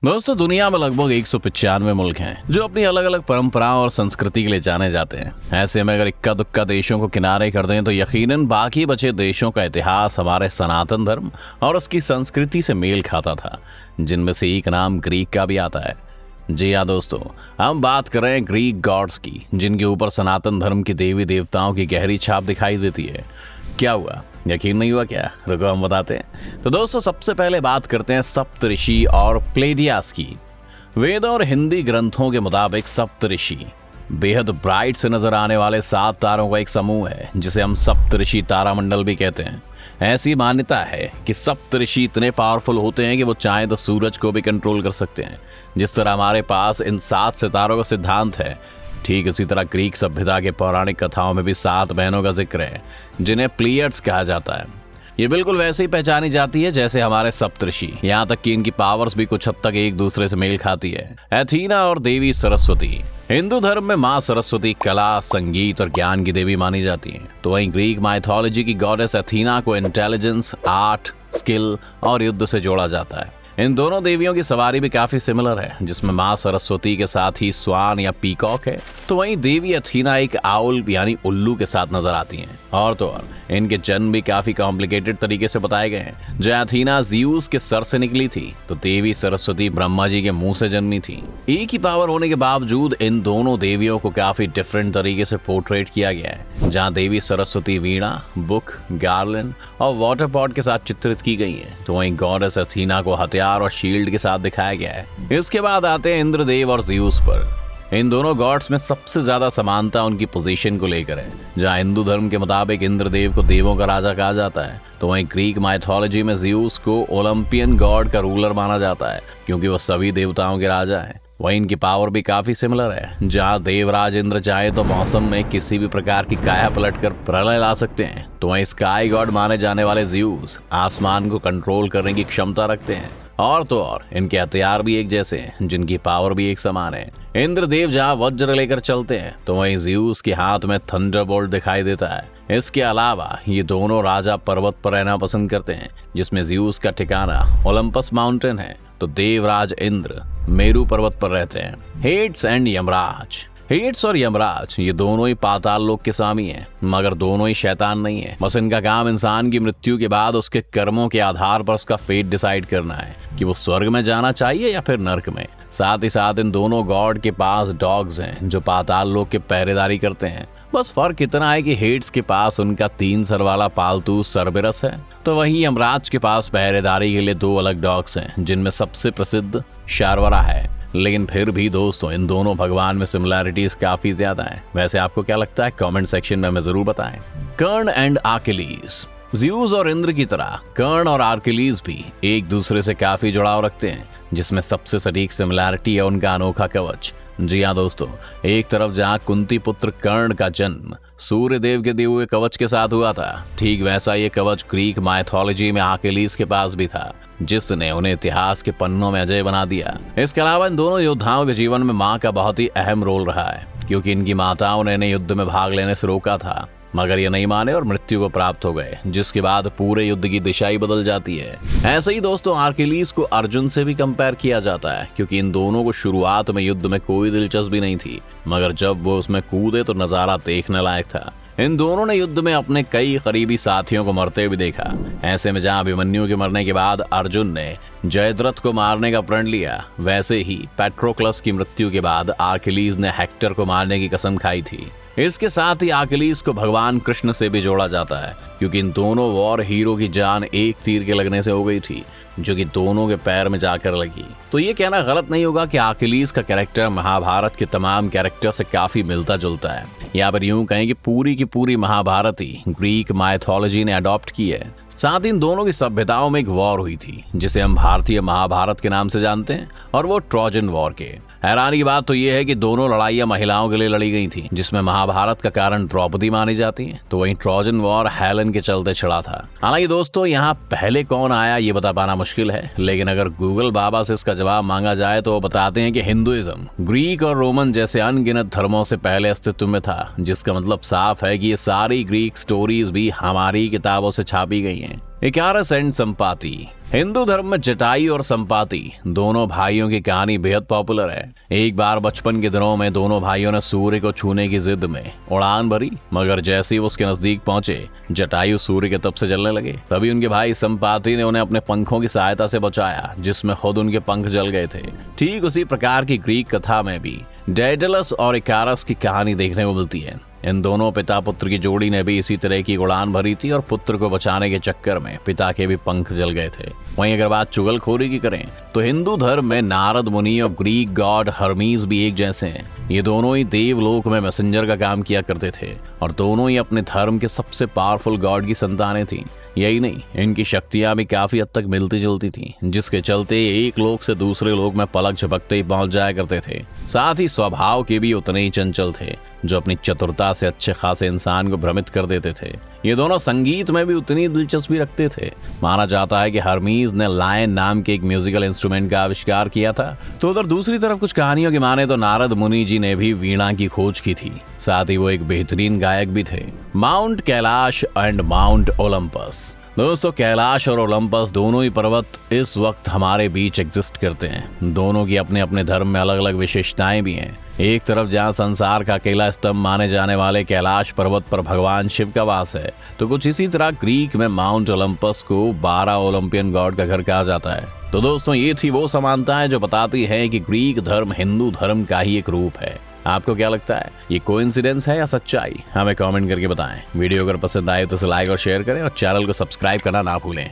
दोस्तों, दुनिया में लगभग 195 मुल्क हैं जो अपनी अलग अलग परंपराओं और संस्कृति के लिए जाने जाते हैं। ऐसे में अगर इक्का दुक्का देशों को किनारे कर दें तो यकीनन बाकी बचे देशों का इतिहास हमारे सनातन धर्म और उसकी संस्कृति से मेल खाता था, जिनमें से एक नाम ग्रीक का भी आता है। जी हाँ दोस्तों, हम बात कर रहे हैं ग्रीक गॉड्स की, जिनके ऊपर सनातन धर्म के देवी देवताओं की गहरी छाप दिखाई देती है। क्या हुआ, यकीन नहीं हुआ क्या? रुको हम बताते हैं। तो दोस्तों, सबसे पहले बात करते हैं सप्तऋषि और प्लेडियास की। वेदों और हिंदी ग्रंथों के मुताबिक सप्तऋषि बेहद ब्राइट से नजर आने वाले 7 तारों का एक समूह है, जिसे हम सप्तऋषि तारामंडल भी कहते हैं। ऐसी मान्यता है कि सप्तऋषि इतने पावरफुल होते हैं कि वो चाहे तो सूरज को भी कंट्रोल कर सकते हैं। जिस तरह हमारे पास इन 7 सितारों का सिद्धांत है, ठीक इसी तरह ग्रीक सभ्यता के पौराणिक कथाओं में भी 7 बहनों का जिक्र है, जिन्हें प्लीयड्स कहा जाता है। ये बिल्कुल वैसे ही पहचानी जाती है जैसे हमारे सप्तऋषि, यहाँ तक कि इनकी पावर्स भी कुछ हद तक एक दूसरे से मेल खाती है। एथीना और देवी सरस्वती। हिंदू धर्म में माँ सरस्वती कला, संगीत और ज्ञान की देवी मानी जाती हैं। तो वहीं ग्रीक माइथोलॉजी की गॉडेस एथीना को इंटेलिजेंस, आर्ट, स्किल और युद्ध से जोड़ा जाता है। इन दोनों देवियों की सवारी भी काफी सिमिलर है, जिसमें माँ सरस्वती के साथ ही स्वान या पीकॉक है, तो वहीं देवी एथीना एक आउल यानी उल्लू के साथ नजर आती हैं। और तो और इनके जन्म भी काफी कॉम्प्लिकेटेड तरीके से बताए गए हैं। जो एथीना ज़्यूस के सर से निकली थी, तो देवी सरस्वती ब्रह्मा जी के मुंह से जन्मी थी। एक ही पावर होने के बावजूद इन दोनों देवियों को काफी डिफरेंट तरीके से पोर्ट्रेट किया गया है। जहाँ देवी सरस्वती वीणा, बुक, गार्लैंड और वाटर पॉट के साथ चित्रित की गई है, तो वहीं गॉडेस एथीना को हथियार और शील्ड के साथ दिखाया गया है। इसके बाद आते हैं इंद्रदेव और ज़्यूस पर। इन दोनों गॉड्स में सबसे ज्यादा समानता उनकी पोजीशन को लेकर है। जहाँ हिंदू धर्म के मुताबिक इंद्रदेव को देवों का राजा कहा जाता है, तो वहीं ग्रीक माइथोलॉजी में ज़्यूस को ओलंपियन गॉड का रूलर माना जाता है, क्योंकि वो सभी देवताओं के राजा हैं। वहीं इनकी पावर भी काफी सिमिलर है। जहाँ देवराज इंद्र चाहे तो मौसम में किसी भी प्रकार की काया पलट कर प्रलय ला सकते हैं, तो वहीं स्काई गॉड माने जाने वाले ज़्यूस आसमान को कंट्रोल करने की क्षमता रखते हैं। और तो और इनके हथियार भी एक जैसे हैं, जिनकी पावर भी एक समान है। इंद्रदेव जहाँ वज्र लेकर चलते हैं, तो वहीं ज़्यूस के हाथ में थंडरबोल्ट दिखाई देता है। इसके अलावा ये दोनों राजा पर्वत पर रहना पसंद करते हैं, जिसमें ज़्यूस का ठिकाना ओलंपस माउंटेन है, तो देवराज इंद्र मेरू पर्वत पर रहते हैं। Heads and Yamraj. हेड्स और यमराज ये दोनों ही पाताल लोक के स्वामी हैं, मगर दोनों ही शैतान नहीं है। बस इनका काम इंसान की मृत्यु के बाद उसके कर्मों के आधार पर उसका फेट डिसाइड करना है कि वो स्वर्ग में जाना चाहिए या फिर नर्क में। साथ ही साथ इन दोनों गॉड के पास डॉग्स हैं जो पाताल लोक के पहरेदारी करते हैं। बस फर्क इतना है कि हेड्स के पास उनका 3 सर वाला पालतू सर्बेरस है, तो वहीं यमराज के पास पहरेदारी के लिए 2 अलग डॉग्स हैं, जिनमें सबसे प्रसिद्ध शार्वरा है। लेकिन फिर भी दोस्तों, इन दोनों भगवान में सिमिलैरिटीज काफी ज्यादा हैं। वैसे आपको क्या लगता है? कमेंट सेक्शन में हमें जरूर बताएं। कर्ण एंड आर्किलीज। ज़्यूस और इंद्र की तरह कर्ण और आर्किलीज भी एक दूसरे से काफी जुड़ाव रखते हैं, जिसमें सबसे सटीक सिमिलैरिटी है उनका अनोखा कवच। जी हाँ दोस्तों, एक तरफ जहाँ कुंती पुत्र कर्ण का जन्म सूर्य देव के दिए हुए कवच के साथ हुआ था, ठीक वैसा ये कवच ग्रीक माइथोलॉजी में आर्किलीज के पास भी था, जिसने उन्हें इतिहास के पन्नों में अजय बना दिया। इसके अलावा इन दोनों योद्धाओं के जीवन में माँ का बहुत ही अहम रोल रहा है, क्योंकि इनकी माताओं ने इन्हें युद्ध में भाग लेने से रोका था, मगर ये नहीं माने और मृत्यु को प्राप्त हो गए, जिसके बाद पूरे युद्ध की दिशा ही बदल जाती है। ऐसे ही दोस्तों, आर्किलीज को अर्जुन से भी कंपेयर किया जाता है, क्योंकि इन दोनों को शुरुआत में युद्ध में कोई दिलचस्पी नहीं थी, मगर जब वो उसमें कूदे तो नजारा देखने लायक था। इन दोनों ने युद्ध में अपने कई करीबी साथियों को मरते भी देखा। ऐसे में जहां अभिमन्यु के मरने के बाद अर्जुन ने जयद्रथ को मारने का प्रण लिया, वैसे ही पेट्रोक्लस की मृत्यु के बाद आर्किलीज ने हेक्टर को मारने की कसम खाई थी। इसके साथ ही आर्किलीज को भगवान कृष्ण से भी जोड़ा जाता है, क्योंकि इन दोनों वॉर हीरो की जान एक तीर के लगने से हो गई थी, जो कि दोनों के पैर में जाकर लगी। तो ये कहना गलत नहीं होगा कि आर्किलीज का कैरेक्टर महाभारत के तमाम कैरेक्टर से काफी मिलता जुलता है। यहाँ पर यूं कहें कि पूरी की पूरी महाभारत ही ग्रीक माइथोलॉजी ने अडॉप्ट की है। साथ ही इन दोनों की सभ्यताओं में एक वॉर हुई थी, जिसे हम भारतीय महाभारत के नाम से जानते हैं, और वो ट्रोजन वॉर के। हैरानी की बात तो ये है कि दोनों लड़ाइयाँ महिलाओं के लिए लड़ी गई थी, जिसमें महाभारत का कारण द्रौपदी मानी जाती है, तो वहीं ट्रोजन वॉर हेलेन के चलते छिड़ा था। हालांकि दोस्तों, यहाँ पहले कौन आया ये बता पाना मुश्किल है, लेकिन अगर गूगल बाबा से इसका जवाब मांगा जाए तो वो बताते हैं कि हिंदुइज्म ग्रीक और रोमन जैसे अनगिनत धर्मों से पहले अस्तित्व में था, जिसका मतलब साफ है कि ये सारी ग्रीक स्टोरीज भी हमारी किताबों से छापी गई हैं। इकारस एंड संपाति। हिंदू धर्म में जटायु और संपाति दोनों भाइयों की कहानी बेहद पॉपुलर है। एक बार बचपन के दिनों में दोनों भाइयों ने सूर्य को छूने की जिद में उड़ान भरी, मगर जैसे ही वो उसके नजदीक पहुंचे जटायु सूर्य के तप से जलने लगे। तभी उनके भाई संपाति ने उन्हें अपने पंखों की सहायता से बचाया, जिसमें खुद उनके पंख जल गए थे। ठीक उसी प्रकार की ग्रीक कथा में भी डेडलस और इकारस की कहानी देखने को मिलती है। इन दोनों पिता पुत्र की जोड़ी ने भी इसी तरह की उड़ान भरी थी और पुत्र को बचाने के चक्कर में पिता के भी पंख जल गए थे। वहीं अगर बात चुगलखोरी की करें तो हिंदू धर्म में नारद मुनि और ग्रीक गॉड हर्मीज भी एक जैसे हैं। ये दोनों ही देवलोक में मैसेंजर का काम किया करते थे और दोनों ही अपने धर्म के सबसे पावरफुल गॉड की संतानें थीं। यही नहीं, इनकी शक्तियां भी काफी हद तक मिलती जुलती थीं, जिसके चलते एक लोक से दूसरे लोक में पलक झपकते ही पहुंच जाया करते थे। साथ ही स्वभाव के भी उतने ही चंचल थे, जो अपनी चतुरता से अच्छे खासे इंसान को भ्रमित कर देते थे। ये दोनों संगीत में भी उतनी दिलचस्पी रखते थे। माना जाता है कि हर्मीज ने लायन नाम के एक म्यूजिकल इंस्ट्रूमेंट का आविष्कार किया था, तो उधर दूसरी तरफ कुछ कहानियों की माने तो नारद मुनि जी ने भी वीणा की खोज की थी। साथ ही वो एक बेहतरीन गायक भी थे। Mount Kailash and mount Olympus. दोस्तों, कैलाश और ओलंपस दोनों ही पर्वत इस वक्त हमारे बीच एग्जिस्ट करते हैं। दोनों की अपने अपने धर्म में अलग अलग विशेषताएं भी हैं। एक तरफ जहां संसार का अकेला स्तंभ माने जाने वाले कैलाश पर्वत पर भगवान शिव का वास है, तो कुछ इसी तरह ग्रीक में माउंट ओलंपस को 12 ओलंपियन गॉड का घर कहा जाता है। तो दोस्तों, ये थी वो समानताएं जो बताती है कि ग्रीक धर्म हिंदू धर्म का ही एक रूप है। आपको क्या लगता है, ये कोइंसिडेंस है या सच्चाई? हमें कमेंट करके बताएं। वीडियो अगर पसंद आए तो इसे लाइक और शेयर करें और चैनल को सब्सक्राइब करना ना भूलें।